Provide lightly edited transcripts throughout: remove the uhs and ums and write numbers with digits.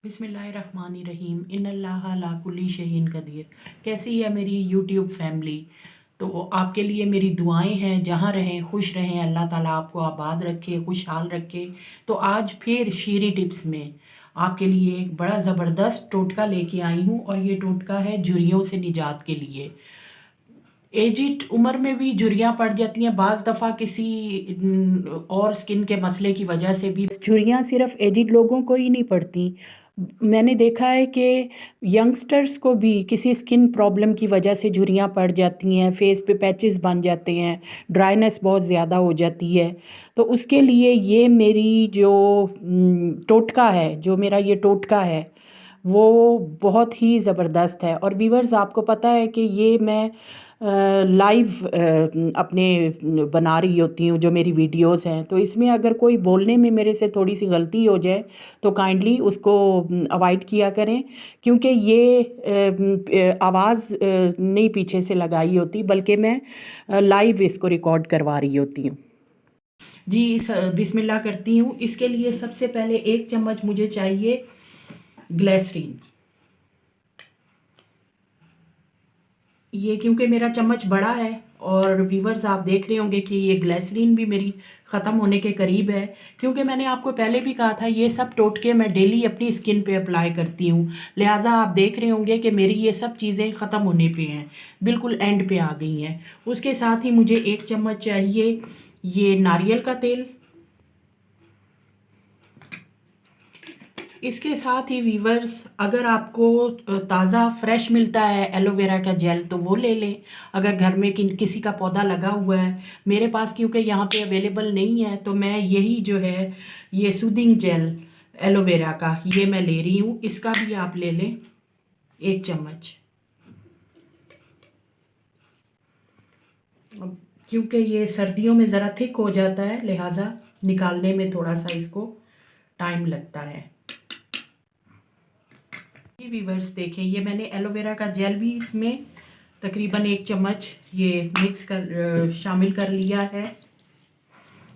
बिस्मिल्लाहिर्रहमानिर्रहीम इन्नल्लाह अला कुल्ली शैइन कदीर। कैसी है मेरी यूट्यूब फैमिली? तो आपके लिए मेरी दुआएं हैं, जहाँ रहें खुश रहें, अल्लाह ताला आपको आबाद रखे, खुशहाल रखे। तो आज फिर शीरी टिप्स में आपके लिए एक बड़ा ज़बरदस्त टोटका लेके आई हूँ, और ये टोटका है झुर्रियों से निजात के लिए। एजिड उम्र में भी झुर्रियाँ पड़ जाती हैं, बाज़ दफ़ा किसी और स्किन के मसले की वजह से भी झुर्रियाँ सिर्फ एजिड लोगों को ही नहीं पड़ती। मैंने देखा है कि यंगस्टर्स को भी किसी स्किन प्रॉब्लम की वजह से झुर्रियाँ पड़ जाती हैं, फेस पे पैचेस बन जाते हैं, ड्राइनेस बहुत ज़्यादा हो जाती है। तो उसके लिए ये मेरी जो टोटका है, जो मेरा ये टोटका है, वो बहुत ही ज़बरदस्त है। और व्यूअर्स, आपको पता है कि ये मैं लाइव अपने बना रही होती हूँ, जो मेरी वीडियोस हैं। तो इसमें अगर कोई बोलने में मेरे से थोड़ी सी गलती हो जाए तो काइंडली उसको अवॉइड किया करें, क्योंकि ये आवाज़ नहीं पीछे से लगाई होती, बल्कि मैं लाइव इसको रिकॉर्ड करवा रही होती हूँ। जी, बिस्मिल्लाह करती हूँ। इसके लिए सबसे पहले 1 चम्मच मुझे चाहिए ग्लिसरीन। ये क्योंकि मेरा चम्मच बड़ा है, और व्यूवर्स आप देख रहे होंगे कि ये ग्लिसरीन भी मेरी ख़त्म होने के करीब है, क्योंकि मैंने आपको पहले भी कहा था ये सब टोटके मैं डेली अपनी स्किन पे अप्लाई करती हूँ। लिहाजा आप देख रहे होंगे कि मेरी ये सब चीज़ें ख़त्म होने पे हैं, बिल्कुल एंड पे आ गई हैं। उसके साथ ही मुझे 1 चम्मच चाहिए ये नारियल का तेल। इसके साथ ही वीवर्स, अगर आपको ताज़ा फ्रेश मिलता है एलोवेरा का जेल तो वो ले लें, अगर घर में किसी का पौधा लगा हुआ है। मेरे पास क्योंकि यहाँ पे अवेलेबल नहीं है, तो मैं यही जो है ये सूदिंग जेल एलोवेरा का ये मैं ले रही हूँ। इसका भी आप ले लें 1 चम्मच। क्योंकि ये सर्दियों में ज़रा थिक हो जाता है, लिहाजा निकालने में थोड़ा सा इसको टाइम लगता है। व्यूअर्स देखें, ये मैंने एलोवेरा का जेल भी इसमें तकरीबन 1 चम्मच ये मिक्स कर शामिल कर लिया है।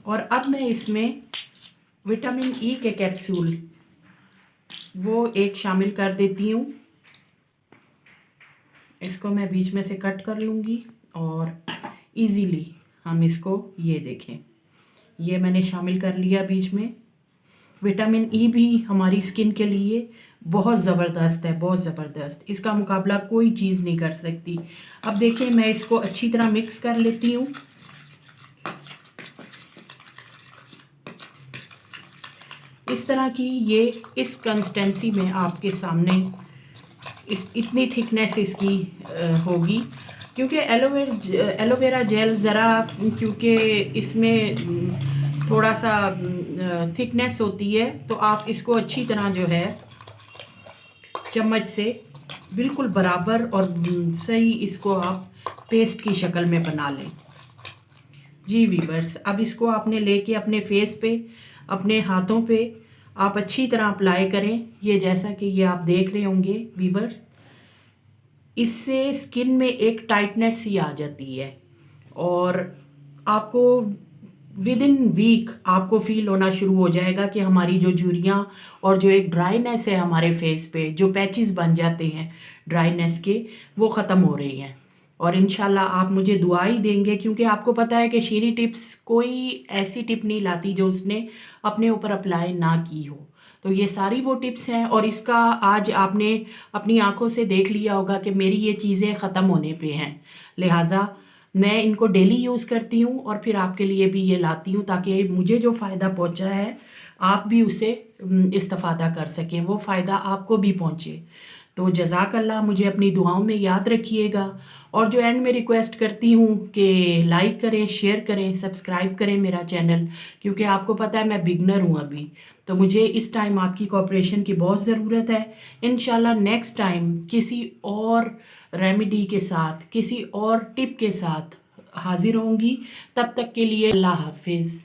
और अब मैं इसमें विटामिन ई के कैप्सूल वो 1 शामिल कर देती हूँ। इसको मैं बीच में से कट कर लूँगी और इजीली हम इसको, ये देखें, ये मैंने शामिल कर लिया बीच में। विटामिन ई भी हमारी स्किन के लिए बहुत ज़बरदस्त है, बहुत ज़बरदस्त। इसका मुकाबला कोई चीज़ नहीं कर सकती। अब देखिए, मैं इसको अच्छी तरह मिक्स कर लेती हूँ। इस तरह की ये इस कंसिस्टेंसी में आपके सामने इतनी थिकनेस इसकी होगी, क्योंकि एलोवेरा जेल ज़रा, क्योंकि इसमें थोड़ा सा थिकनेस होती है, तो आप इसको अच्छी तरह जो है चम्मच से बिल्कुल बराबर और सही इसको आप पेस्ट की शक्ल में बना लें। जी वीवर्स, अब इसको आपने लेके अपने फेस पे, अपने हाथों पे आप अच्छी तरह अप्लाई करें। ये जैसा कि ये आप देख रहे होंगे वीवर्स, इससे स्किन में एक टाइटनेस सी आ जाती है, और आपको विद इन वीक आपको फील होना शुरू हो जाएगा कि हमारी जो झुर्रियाँ और जो एक ड्राइनेस है हमारे फेस पे, जो पैचेस बन जाते हैं ड्राइनेस के, वो ख़त्म हो रही हैं। और इंशाल्लाह आप मुझे दुआ ही देंगे, क्योंकि आपको पता है कि शीरी टिप्स कोई ऐसी टिप नहीं लाती जो उसने अपने ऊपर अप्लाई ना की हो। तो ये सारी वो टिप्स हैं, और इसका आज आपने अपनी आंखों से देख लिया होगा कि मेरी ये चीज़ें ख़त्म होने पे हैं। लिहाजा मैं इनको डेली यूज़ करती हूँ, और फिर आपके लिए भी ये लाती हूँ, ताकि मुझे जो फ़ायदा पहुँचा है आप भी उसे इस्तेफ़ादा कर सकें, वो फ़ायदा आपको भी पहुँचे। तो जज़ाकल्लाह, मुझे अपनी दुआओं में याद रखिएगा। और जो एंड में रिक्वेस्ट करती हूँ कि लाइक करें, शेयर करें, सब्सक्राइब करें मेरा चैनल, क्योंकि आपको पता है मैं बिगनर हूँ अभी, तो मुझे इस टाइम आपकी कोऑपरेशन की बहुत ज़रूरत है। इंशाल्लाह नेक्स्ट टाइम किसी और रेमेडी के साथ, किसी और टिप के साथ हाजिर होंगी। तब तक के लिए अल्लाह हाफिज़।